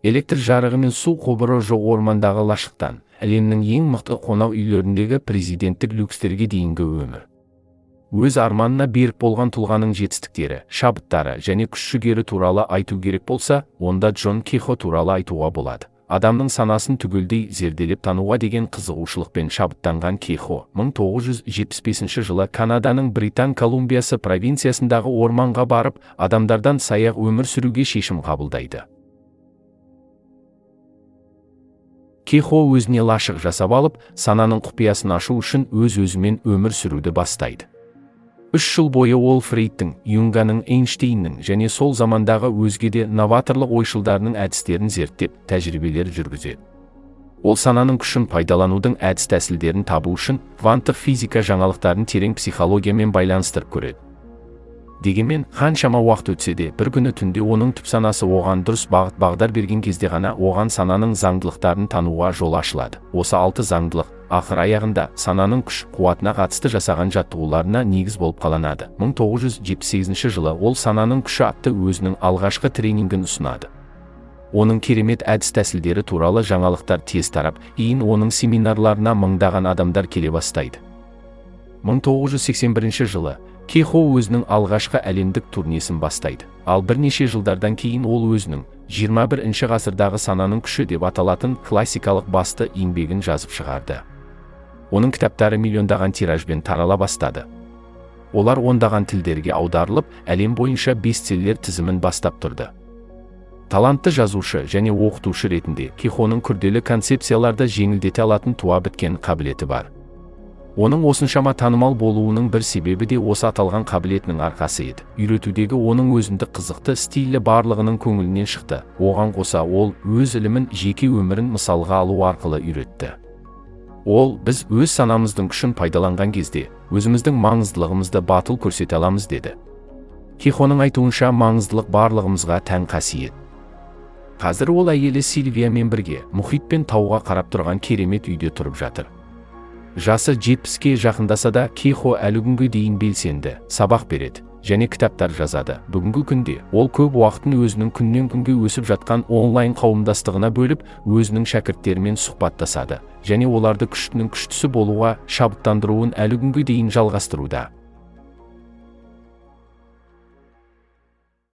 Электр жарығы мен су құбыры жоқ ормандағы лашықтан, әлемнің ең мықты қонақ үйлеріндегі президенттік люкстерге дейінгі өмір. Өз арманына берік болған тұлғаның жетістіктері, шабыттары және күш-жігері туралы айту керек болса, онда Джон Кихо туралы айтуға болады. Адамның санасын түгелдей зерделеп тануға деген қызығушылықпен шабыттанған Кихо 1975 жылы Канаданың Британ Колумбиясы провинциясындағы орманға барып, адамдардан саяқ өмір сүруге шешім қабылдайды. Кихо өзіне лашық жасап алып, сананың құпиясын ашу үшін өз-өзімен өмір сүруді бастайды. 3 жыл бойы ол Фрейдтің, Юнганың, Эйнштейннің және сол замандағы өзге де новаторлық ойшылдарының әдістерін зерттеп, тәжірибелер жүргізеді. Ол сананың күшін пайдаланудың әдіс-тәсілдерін табу үшін кванттық физика жаңалықтарын терең психологиямен байланыстырып көреді. Дегенмен, қаншама уақыт өтсе де, бір күні түнде оның түп санасы оған дұрыс бағыт-бағдар берген кезде ғана оған сананың заңдылықтарын тануға жол ашылады. Осы 6 заңдылық ақыр аяғында сананың күш-қуатына қатысты жасаған жаттығуларына негіз болып қаланады. 1978 жылы ол сананың күші атты өзінің алғашқы тренингін ұсынады. Оның керемет әдіс-тәсілдері туралы жаңалықтар тез тарап, кейін оның семинарларына мыңдаған адамдар келе бастайды. 1981 жылы Кихо өзінің алғашқы әлемдік турнесін бастайды. Ал бірнеше жылдардан кейін ол өзінің 21 ғасырдағы сананың күші деп аталатын классикалық басты еңбегін жазып шығарды. Оның кітаптары миллиондаған тиражбен тарала бастады. Олар ондаған тілдерге аударылып, әлем бойынша бестселлер тізімін бастап тұрды. Талантты жазушы және оқытушы ретінде Кихоның күрделі концепцияларды жеңілдете алатын туа біткен қабілеті бар. Оның осыншама танымал болуының бір себебі де осы аталған қабілетінің арқасы еді. Үйретудегі оның өзіндік қызықты стилі барлығының көңілінен шықты. Оған қоса ол өз ілімін жеке өмірін мысалға алу арқылы үйретті. Ол, біз өз санамыздың күшін пайдаланған кезде, өзіміздің маңыздылығымызды батыл көрсете аламыз деді. Кихоның айтуынша маңыздылық барлығымызға тән қасиет. Қазір ол әйелі Сильвиямен бірге мұхит пен тауға қарап тұрған керемет үйде тұрып жатыр. Жасы 70-ке жақындаса да, Кихо әлі күнге дейін белсенді, сабақ береді және кітаптар жазады. Бүгінгі күнде ол көп уақытын өзінің күннен күнге өсіп жатқан онлайн қауымдастығына бөліп, өзінің шәкірттерімен сұхбаттасады және оларды күштінің күштісі болуға шабыттандыруын әлі күнге дейін жалғастыруда.